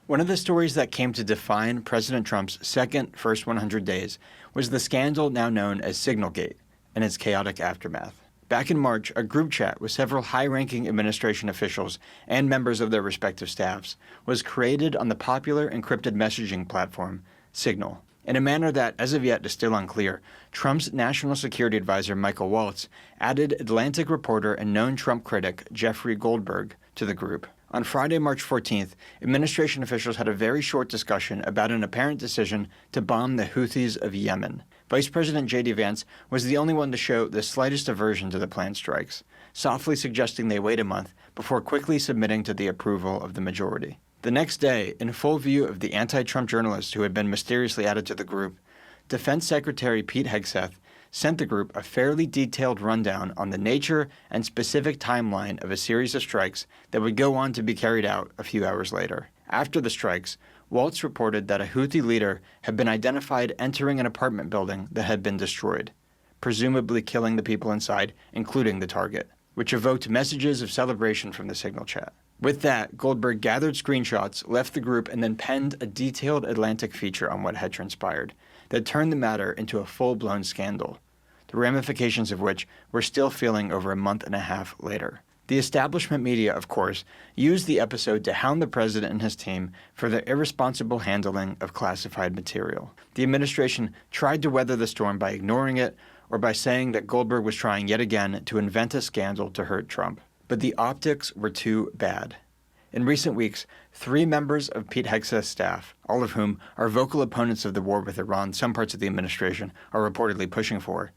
One of the stories that came to define President Trump's second first 100 days was the scandal now known as Signalgate and its chaotic aftermath. Back in March, a group chat with several high-ranking administration officials and members of their respective staffs was created on the popular encrypted messaging platform Signal. In a manner that, as of yet, is still unclear, Trump's national security advisor Michael Waltz added Atlantic reporter and known Trump critic Jeffrey Goldberg to the group. On Friday, March 14th, administration officials had a very short discussion about an apparent decision to bomb the Houthis of Yemen. Vice President J.D. Vance was the only one to show the slightest aversion to the planned strikes, softly suggesting they wait a month before quickly submitting to the approval of the majority. The next day, in full view of the anti-Trump journalists who had been mysteriously added to the group, Defense Secretary Pete Hegseth sent the group a fairly detailed rundown on the nature and specific timeline of a series of strikes that would go on to be carried out a few hours later. After the strikes, Waltz reported that a Houthi leader had been identified entering an apartment building that had been destroyed, presumably killing the people inside, including the target, which evoked messages of celebration from the Signal chat. With that, Goldberg gathered screenshots, left the group, and then penned a detailed Atlantic feature on what had transpired that turned the matter into a full-blown scandal, the ramifications of which we're still feeling over a month and a half later. The establishment media, of course, used the episode to hound the president and his team for their irresponsible handling of classified material. The administration tried to weather the storm by ignoring it or by saying that Goldberg was trying yet again to invent a scandal to hurt Trump. But the optics were too bad. In recent weeks, 3 members of Pete Hegseth's staff, all of whom are vocal opponents of the war with Iran some parts of the administration are reportedly pushing for,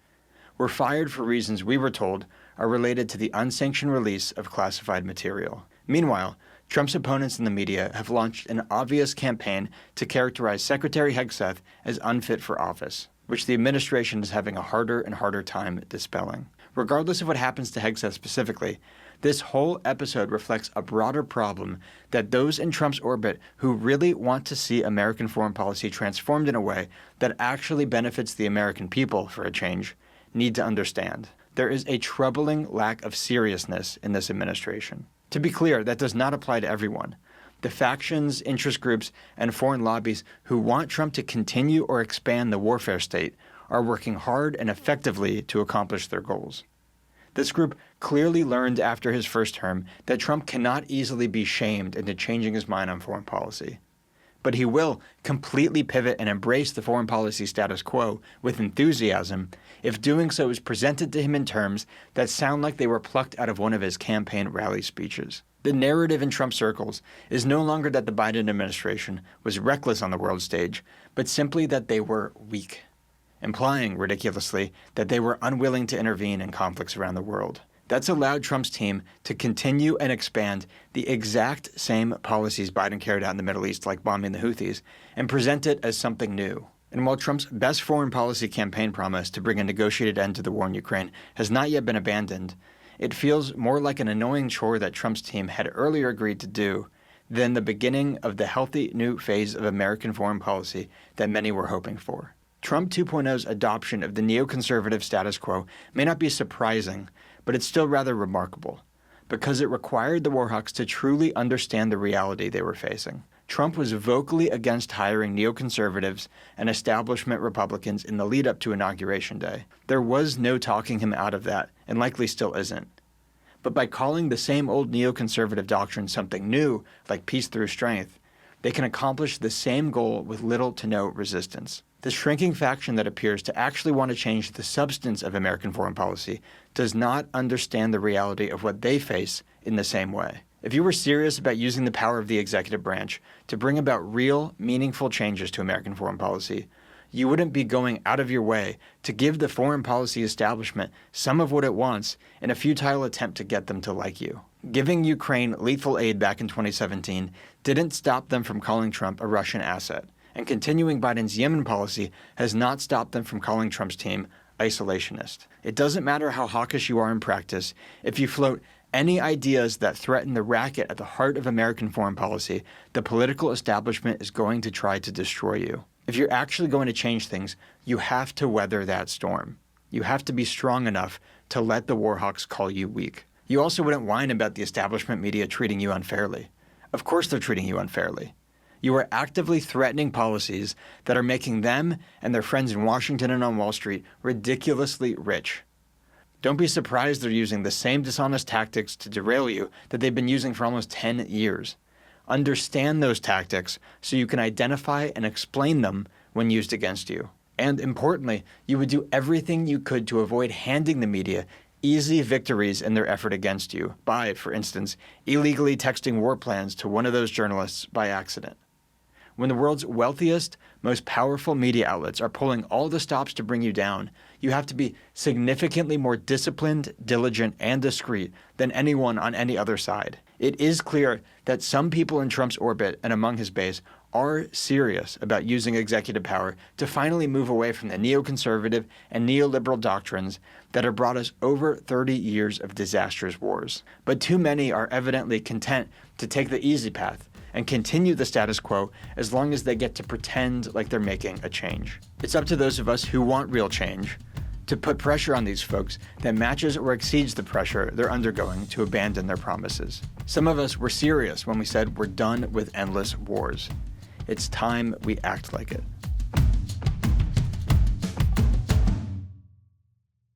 were fired for reasons we were told are related to the unsanctioned release of classified material. Meanwhile, Trump's opponents in the media have launched an obvious campaign to characterize Secretary Hegseth as unfit for office, which the administration is having a harder and harder time dispelling. Regardless of what happens to Hegseth specifically, this whole episode reflects a broader problem that those in Trump's orbit who really want to see American foreign policy transformed in a way that actually benefits the American people, for a change, need to understand. There is a troubling lack of seriousness in this administration. To be clear, that does not apply to everyone. The factions, interest groups, and foreign lobbies who want Trump to continue or expand the warfare state are working hard and effectively to accomplish their goals. This group clearly learned after his first term that Trump cannot easily be shamed into changing his mind on foreign policy. But he will completely pivot and embrace the foreign policy status quo with enthusiasm if doing so is presented to him in terms that sound like they were plucked out of one of his campaign rally speeches. The narrative in Trump circles is no longer that the Biden administration was reckless on the world stage, but simply that they were weak, implying, ridiculously, that they were unwilling to intervene in conflicts around the world. That's allowed Trump's team to continue and expand the exact same policies Biden carried out in the Middle East, like bombing the Houthis, and present it as something new. And while Trump's best foreign policy campaign promise to bring a negotiated end to the war in Ukraine has not yet been abandoned, it feels more like an annoying chore that Trump's team had earlier agreed to do than the beginning of the healthy new phase of American foreign policy that many were hoping for. Trump 2.0's adoption of the neoconservative status quo may not be surprising, but it's still rather remarkable, because it required the warhawks to truly understand the reality they were facing. Trump was vocally against hiring neoconservatives and establishment Republicans in the lead-up to Inauguration Day. There was no talking him out of that, and likely still isn't. But by calling the same old neoconservative doctrine something new, like peace through strength, they can accomplish the same goal with little to no resistance. The shrinking faction that appears to actually want to change the substance of American foreign policy does not understand the reality of what they face in the same way. If you were serious about using the power of the executive branch to bring about real, meaningful changes to American foreign policy, you wouldn't be going out of your way to give the foreign policy establishment some of what it wants in a futile attempt to get them to like you. Giving Ukraine lethal aid back in 2017 didn't stop them from calling Trump a Russian asset, and continuing Biden's Yemen policy has not stopped them from calling Trump's team isolationist. It doesn't matter how hawkish you are in practice, if you float any ideas that threaten the racket at the heart of American foreign policy, the political establishment is going to try to destroy you. If you're actually going to change things, you have to weather that storm. You have to be strong enough to let the warhawks call you weak. You also wouldn't whine about the establishment media treating you unfairly. Of course they're treating you unfairly. You are actively threatening policies that are making them and their friends in Washington and on Wall Street ridiculously rich. Don't be surprised they're using the same dishonest tactics to derail you that they've been using for almost 10 years. Understand those tactics so you can identify and explain them when used against you. And importantly, you would do everything you could to avoid handing the media easy victories in their effort against you by, for instance, illegally texting war plans to one of those journalists by accident. When the world's wealthiest, most powerful media outlets are pulling all the stops to bring you down, you have to be significantly more disciplined, diligent, and discreet than anyone on any other side. It is clear that some people in Trump's orbit and among his base are serious about using executive power to finally move away from the neoconservative and neoliberal doctrines that have brought us over 30 years of disastrous wars. But too many are evidently content to take the easy path and continue the status quo as long as they get to pretend like they're making a change. It's up to those of us who want real change to put pressure on these folks that matches or exceeds the pressure they're undergoing to abandon their promises. Some of us were serious when we said we're done with endless wars. It's time we act like it.